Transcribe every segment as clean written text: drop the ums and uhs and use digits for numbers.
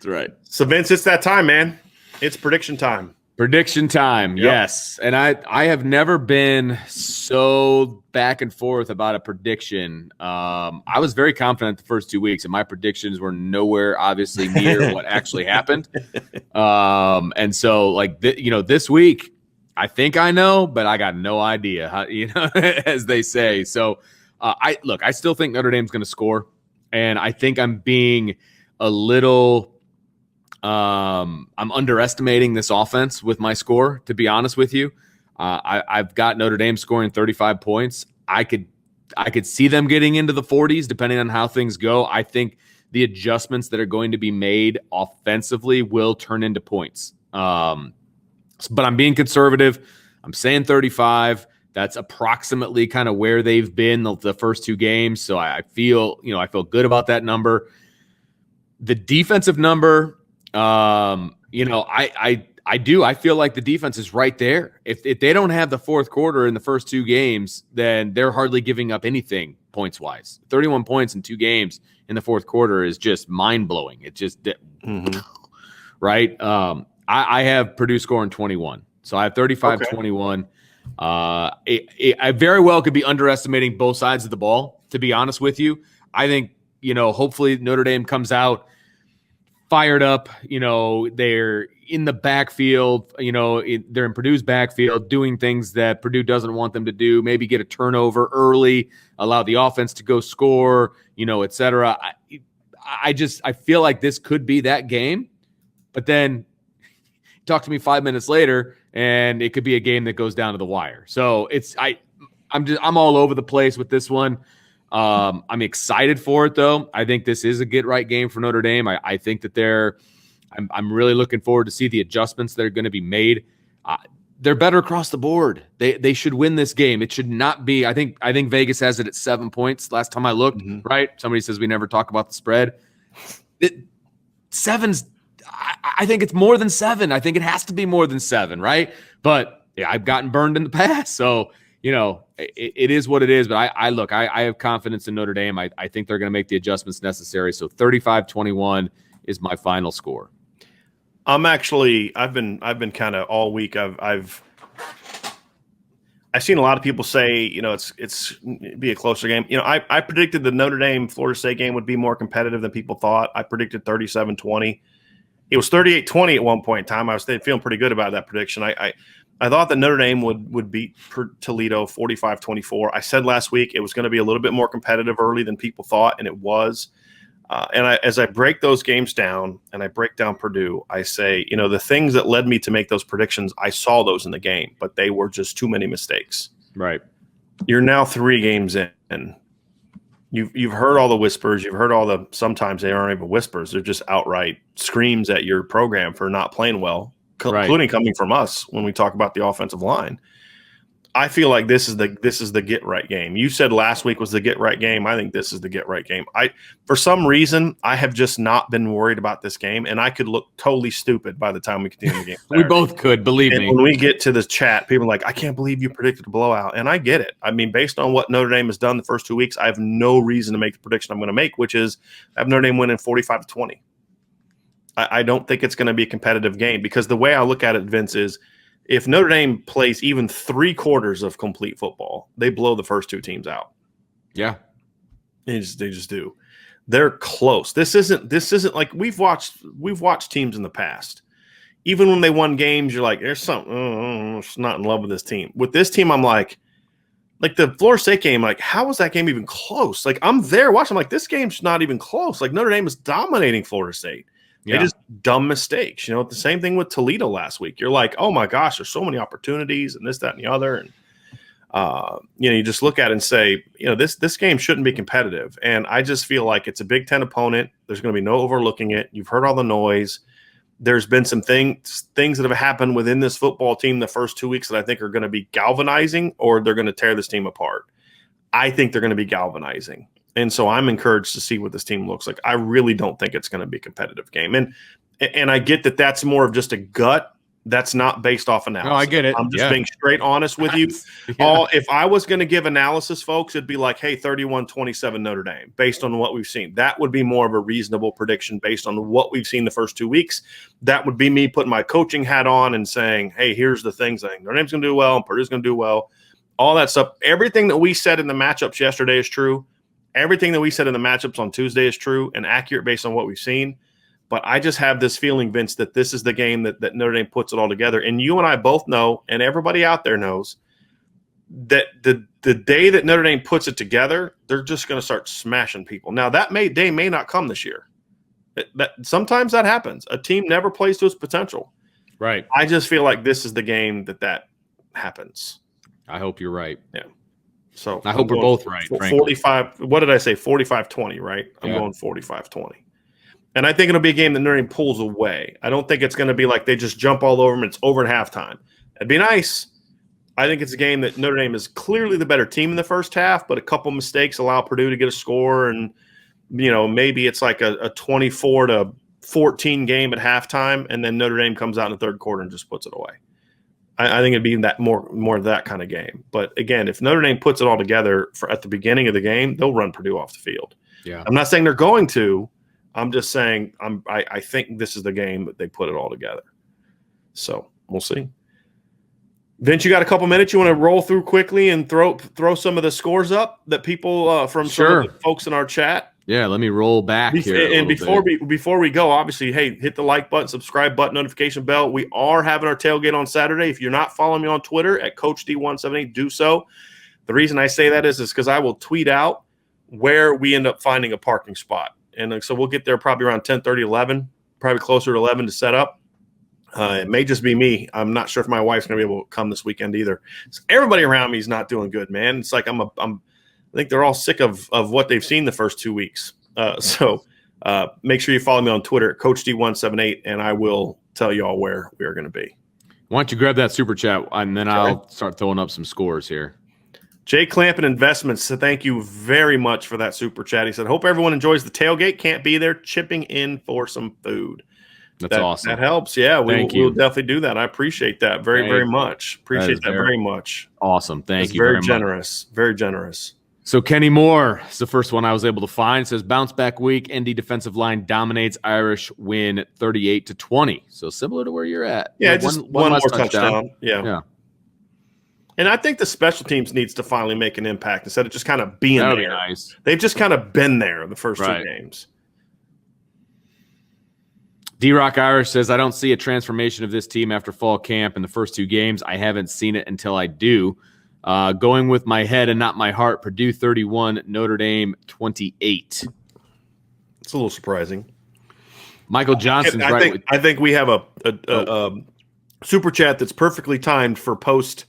That's right. So, Vince, it's that time, man. It's prediction time. Prediction time, Yep. yes. And I have never been so back and forth about a prediction. I was very confident the first 2 weeks, and my predictions were nowhere, obviously, near what actually happened. And so, like, this week, I think I know, but I got no idea, how, as they say. So, I still think Notre Dame's going to score, and I think I'm being a little – I'm underestimating this offense with my score, to be honest with you. I've got Notre Dame scoring 35 points. I could see them getting into the 40s depending on how things go. I think the adjustments that are going to be made offensively will turn into points. But I'm being conservative. I'm saying 35. That's approximately kind of where they've been the first two games. So I feel good about that number. The defensive number, I feel like the defense is right there. If they don't have the fourth quarter in the first two games, then they're hardly giving up anything points wise. 31 points in two games in the fourth quarter is just mind blowing. It's just right. I have Purdue scoring 21, so I have 35-21. I very well could be underestimating both sides of the ball. To be honest with you, I think hopefully Notre Dame comes out fired up, they're in the backfield, they're in Purdue's backfield doing things that Purdue doesn't want them to do, maybe get a turnover early, allow the offense to go score, et cetera. I feel like this could be that game, but then talk to me 5 minutes later and it could be a game that goes down to the wire. So I'm all over the place with this one. I'm excited for it, though. I think this is a get-right game for Notre Dame. I think that I'm really looking forward to see the adjustments that are going to be made. They're better across the board. They should win this game. It should not be. I think Vegas has it at 7 points. Last time I looked, right? Somebody says we never talk about the spread. Seven's. I think it's more than 7. I think it has to be more than 7, right? But yeah, I've gotten burned in the past, so. It is what it is, but I have confidence in Notre Dame. I think they're going to make the adjustments necessary. So 35-21 is my final score. I've been kind of all week. I've seen a lot of people say, it's be a closer game. I predicted the Notre Dame Florida State game would be more competitive than people thought. I predicted 37-20. It was 38-20 at one point in time. I was feeling pretty good about that prediction. I thought that Notre Dame would beat Toledo 45-24. I said last week it was going to be a little bit more competitive early than people thought, and it was. As I break those games down and I break down Purdue, I say, the things that led me to make those predictions, I saw those in the game, but they were just too many mistakes. Right. You're now 3 games in. You've heard all the whispers. You've heard all the – sometimes they aren't even whispers. They're just outright screams at your program for not playing well. Including coming from us when we talk about the offensive line. I feel like this is the get right game. You said last week was the get right game. I think this is the get right game. For some reason, I have just not been worried about this game, and I could look totally stupid by the time we continue the game. We both could, believe me. When we get to the chat, people are like, I can't believe you predicted a blowout. And I get it. I mean, based on what Notre Dame has done the first 2 weeks, I have no reason to make the prediction I'm going to make, which is I have Notre Dame winning 45-20. I don't think it's going to be a competitive game because the way I look at it, Vince, is if Notre Dame plays even 3 quarters of complete football, they blow the first 2 teams out. Yeah. They just do. They're close. This isn't like we've watched teams in the past. Even when they won games, you're like, there's something, I'm just not in love with this team. With this team, I'm like the Florida State game, like, how was that game even close? Like, I'm there watching, I'm like, this game's not even close. Like, Notre Dame is dominating Florida State. They just dumb mistakes. The same thing with Toledo last week. You're like, oh my gosh, there's so many opportunities and this, that, and the other. And you just look at it and say, this game shouldn't be competitive. And I just feel like it's a Big Ten opponent. There's going to be no overlooking it. You've heard all the noise. There's been some things that have happened within this football team the first 2 weeks that I think are going to be galvanizing, or they're going to tear this team apart. I think they're going to be galvanizing. And so I'm encouraged to see what this team looks like. I really don't think it's going to be a competitive game. And I get that that's more of just a gut That's not based off analysis. No, I get it. I'm just being straight honest with you. If I was going to give analysis, folks, it'd be like, hey, 31-27 Notre Dame, based on what we've seen. That would be more of a reasonable prediction based on what we've seen the first 2 weeks. That would be me putting my coaching hat on and saying, hey, here's the things I think Notre Dame's going to do well and Purdue's going to do well. All that stuff. Everything that we said in the matchups yesterday is true. Everything that we said in the matchups on Tuesday is true and accurate based on what we've seen. But I just have this feeling, Vince, that this is the game that Notre Dame puts it all together. And you and I both know, and everybody out there knows, that the day that Notre Dame puts it together, they're just going to start smashing people. Now, that day may not come this year. Sometimes that happens. A team never plays to its potential. Right. I just feel like this is the game that happens. I hope you're right. Yeah. So I hope we're both right. 45. What did I say? 45-20, right? I'm going 45-20. And I think it'll be a game that Notre Dame pulls away. I don't think it's going to be like they just jump all over them and it's over at halftime. That'd be nice. I think it's a game that Notre Dame is clearly the better team in the first half, but a couple mistakes allow Purdue to get a score. And, maybe it's like a 24-14 game at halftime, and then Notre Dame comes out in the third quarter and just puts it away. I think it'd be that more of that kind of game. But, again, if Notre Dame puts it all together at the beginning of the game, they'll run Purdue off the field. Yeah. I'm not saying they're going to. I'm just saying I think this is the game that they put it all together. So we'll see. Vince, you got a couple minutes you want to roll through quickly and throw some of the scores up that people from some of the folks in our chat. Yeah, let me roll back here. And before we go, obviously, hey, hit the like button, subscribe button, notification bell. We are having our tailgate on Saturday. If you're not following me on Twitter at CoachD178, do so. The reason I say that is because I will tweet out where we end up finding a parking spot. And so we'll get there probably around 10:30, 11, probably closer to 11 to set up. It may just be me. I'm not sure if my wife's going to be able to come this weekend either. So everybody around me is not doing good, man. It's like I think they're all sick of what they've seen the first 2 weeks. So make sure you follow me on Twitter at CoachD178, and I will tell you all where we are going to be. Why don't you grab that super chat, and then I'll start throwing up some scores here. Jay Clampin Investments, so thank you very much for that super chat. He said, hope everyone enjoys the tailgate. Can't be there, chipping in for some food. That's awesome. That helps. Yeah, we'll definitely do that. I appreciate that very much. Appreciate that very much. Awesome. Thank you very much. Very generous. Very generous. So Kenny Moore is the first one I was able to find. It says bounce back week. ND defensive line dominates. Irish win 38-20. So similar to where you're at. Yeah, just one more touchdown. Yeah. And I think the special teams needs to finally make an impact instead of just kind of being there. Nice. They've just kind of been there the first two games. D-Rock Irish says, I don't see a transformation of this team after fall camp in the first two games. I haven't seen it until I do. Going with my head and not my heart, Purdue 31, Notre Dame 28. It's a little surprising. Michael Johnson's I think we have a super chat that's perfectly timed for post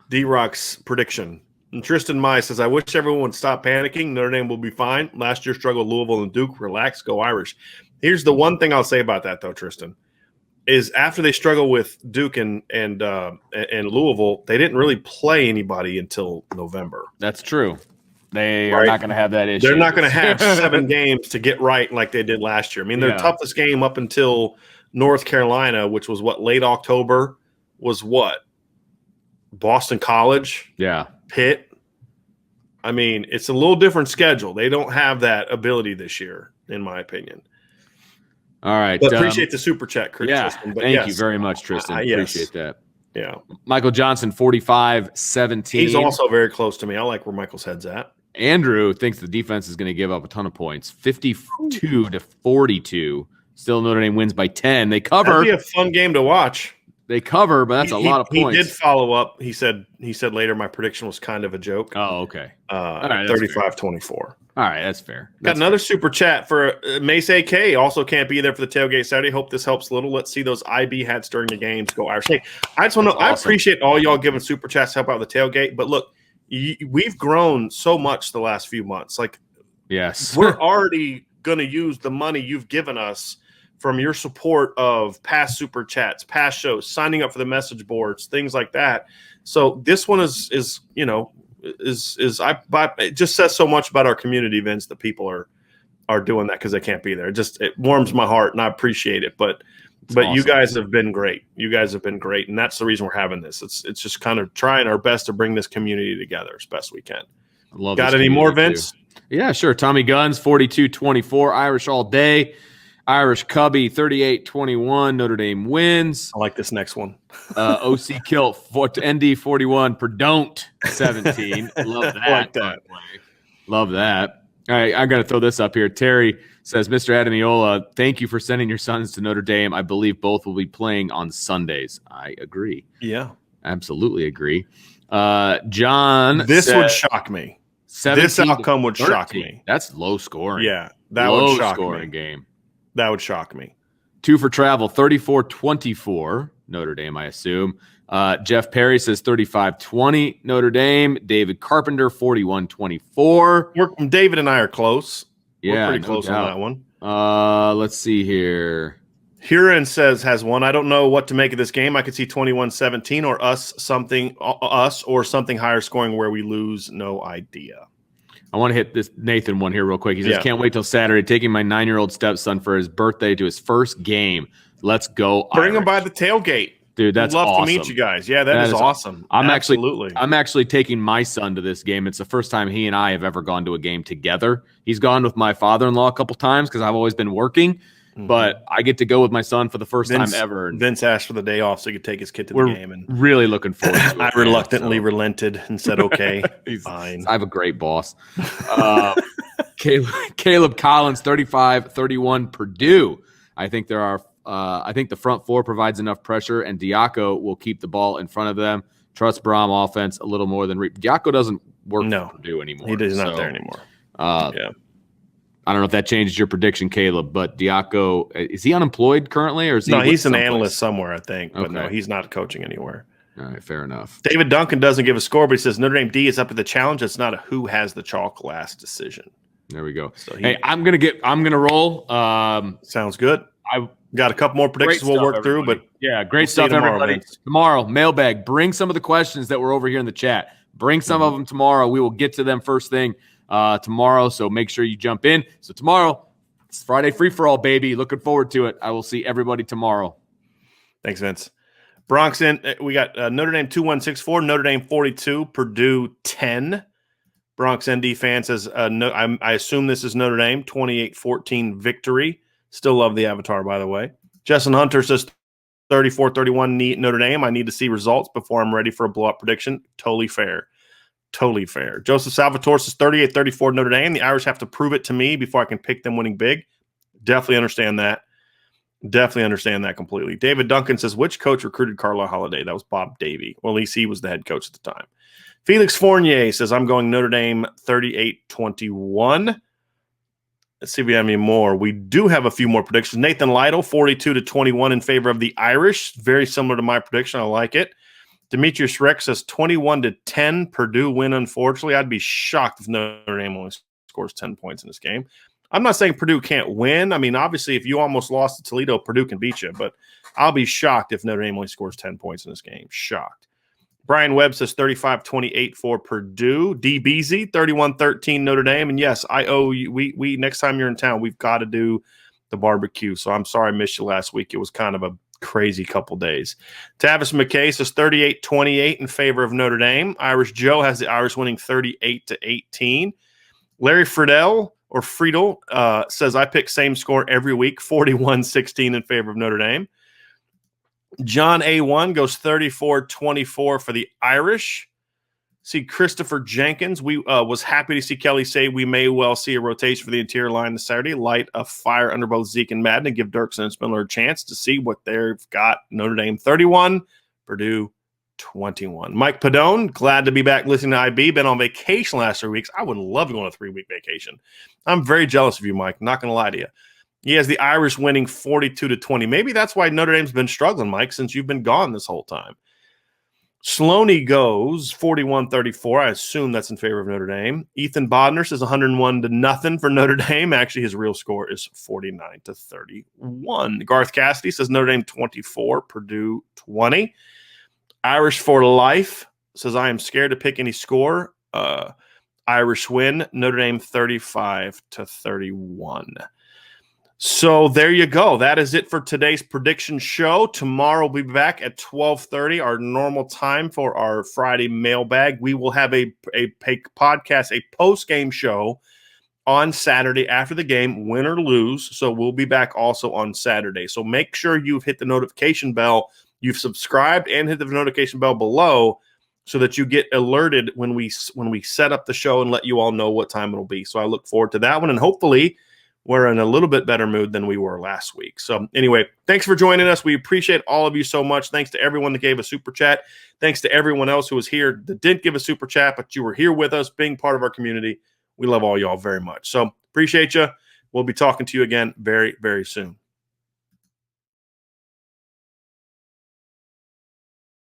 D-Rock's prediction. And Tristan Mai says, I wish everyone would stop panicking. Notre Dame will be fine. Last year struggled Louisville and Duke. Relax, go Irish. Here's the one thing I'll say about that, though, Tristan, is after they struggle with Duke and Louisville, they didn't really play anybody until November. That's true. They are not going to have that issue. They're not going to have 7 games to get right like they did last year. I mean, their toughest game up until North Carolina, which was late October, was what? Boston College, Pitt. I mean, it's a little different schedule. They don't have that ability this year, in my opinion. All right. But appreciate the super chat, Tristan. But thank you very much, Tristan. Appreciate that. Yeah. Michael Johnson, 45-17. He's also very close to me. I like where Michael's head's at. Andrew thinks the defense is going to give up a ton of points, 52-42. Still, Notre Dame wins by 10. They cover. That'd be a fun game to watch. They cover, but that's a lot of points. He did follow up. He said later my prediction was kind of a joke. Oh, okay. 35-24. All right, that's fair. Got another super chat for Mace AK. Also can't be there for the tailgate Saturday. Hope this helps a little. Let's see those IB hats during the games. Go Irish. Hey, I just want to. I appreciate all y'all giving super chats to help out the tailgate. But look, we've grown so much the last few months. Like, yes, we're already going to use the money you've given us from your support of past super chats, past shows, signing up for the message boards, things like that. So this one is it just says so much about our community events that people are doing that because they can't be there. It warms my heart and I appreciate it. But But awesome. you guys have been great. You guys have been great, and that's the reason we're having this. It's just kind of trying our best to bring this community together as best we can. I love Got this any more, community, Vince? too. Yeah, sure. Tommy Guns, 42-24. Irish all day. Irish Cubby, 38-21. Notre Dame wins. I like this next one. OC Kilt, ND 41. Perdon't 17. Love that. I like that. Love that. All right, I got to throw this up here. Terry says, Mr. Adamiola, thank you for sending your sons to Notre Dame. I believe both will be playing on Sundays. I agree. Yeah. Absolutely agree. John This said, would shock me. This outcome would shock me. That's low scoring. Yeah, that would shock scoring me. Game. That would shock me. 2 for travel, 34-24, Notre Dame, I assume. Jeff Perry says 35-20, Notre Dame. David Carpenter, 41-24. David and I are close. Yeah, we're pretty close on that one. Let's see here. Huron has one. I don't know what to make of this game. I could see 21-17 or us or something higher scoring where we lose. No idea. I want to hit this Nathan one here real quick. He says, can't wait till Saturday. Taking my 9-year-old stepson for his birthday to his first game. Let's go. Bring him by the tailgate. Dude, that's awesome. awesome. To meet you guys. Yeah, that is awesome. I'm actually taking my son to this game. It's the first time he and I have ever gone to a game together. He's gone with my father-in-law a couple times because I've always been working. But I get to go with my son for the first time ever. Vince asked for the day off so he could take his kid to the game. And really looking forward to it. I reluctantly relented and said, okay, fine. I have a great boss. Caleb Collins, 35-31 Purdue. I think the front four provides enough pressure, and Diaco will keep the ball in front of them. Trust Braum offense a little more than Diaco doesn't work for Purdue anymore. He's not there anymore. I don't know if that changes your prediction, Caleb, but Diaco, is he unemployed currently? Or is he he's an analyst somewhere, I think. But no, he's not coaching anywhere. All right, fair enough. David Duncan doesn't give a score, but he says Notre Dame D is up to the challenge. It's not a who has the chalk last decision. There we go. So I'm gonna roll. Sounds good. I got a couple more predictions we'll work through, but great stuff, everybody. Tomorrow, mailbag. Bring some of the questions that were over here in the chat. Bring some of them tomorrow. We will get to them first thing tomorrow, so make sure you jump in. So tomorrow, it's Friday free-for-all, baby. Looking forward to it. I will see everybody tomorrow. Thanks, Vince. Bronx in. We got Notre Dame 2164, Notre Dame 42, Purdue 10. Bronx ND fan says, I assume this is Notre Dame, 28-14 victory. Still love the avatar, by the way. Justin Hunter says 34-31 Notre Dame. I need to see results before I'm ready for a blowout prediction. Totally fair. Totally fair. Joseph Salvatore says 38-34 Notre Dame. The Irish have to prove it to me before I can pick them winning big. Definitely understand that. Definitely understand that completely. David Duncan says, which coach recruited Carlisle Holiday? That was Bob Davie. Well, at least he was the head coach at the time. Felix Fournier says, I'm going Notre Dame 38-21. Let's see if we have any more. We do have a few more predictions. Nathan Lytle, 42-21 in favor of the Irish. Very similar to my prediction. I like it. Demetrius Rex says 21-10 Purdue win, unfortunately. I'd be shocked if Notre Dame only scores 10 points in this game. I'm not saying Purdue can't win. I mean, obviously, if you almost lost to Toledo, Purdue can beat you. But I'll be shocked if Notre Dame only scores 10 points in this game. Shocked. Brian Webb says 35-28 for Purdue. D. Beasy, 31-13 Notre Dame. And yes, I owe you. We next time you're in town, we've got to do the barbecue. So I'm sorry I missed you last week. It was kind of a crazy couple days. Tavis McKay says 38-28 in favor of Notre Dame. Irish Joe has the Irish winning 38-18. Larry Friedel says I pick same score every week, 41-16 in favor of Notre Dame. John A1 goes 34-24 for the Irish. See Christopher Jenkins. We was happy to see Kelly say we may well see a rotation for the interior line this Saturday. Light a fire under both Zeke and Madden and give Dirksen and Spindler a chance to see what they've got. Notre Dame 31, Purdue 21. Mike Padone, glad to be back listening to IB. Been on vacation last 3 weeks. I would love to go on a 3-week vacation. I'm very jealous of you, Mike. Not going to lie to you. He has the Irish winning 42-20. Maybe that's why Notre Dame's been struggling, Mike, since you've been gone this whole time. Sloaney goes 41-34. I assume that's in favor of Notre Dame. Ethan Bodner says 101-0 for Notre Dame. Actually, his real score is 49-31. Garth Cassidy says Notre Dame 24, Purdue 20. Irish for life says I am scared to pick any score. Irish win, Notre Dame 35-31. So there you go. That is it for today's prediction show. Tomorrow we'll be back at 12:30, our normal time for our Friday mailbag. We will have a podcast, a post-game show on Saturday after the game, win or lose. So we'll be back also on Saturday. So make sure you've hit the notification bell, you've subscribed, and hit the notification bell below so that you get alerted when we set up the show and let you all know what time it'll be. So I look forward to that one, and hopefully we're in a little bit better mood than we were last week. So anyway, thanks for joining us. We appreciate all of you so much. Thanks to everyone that gave a super chat. Thanks to everyone else who was here that didn't give a super chat, but you were here with us, being part of our community. We love all y'all very much. So appreciate you. We'll be talking to you again very, very soon.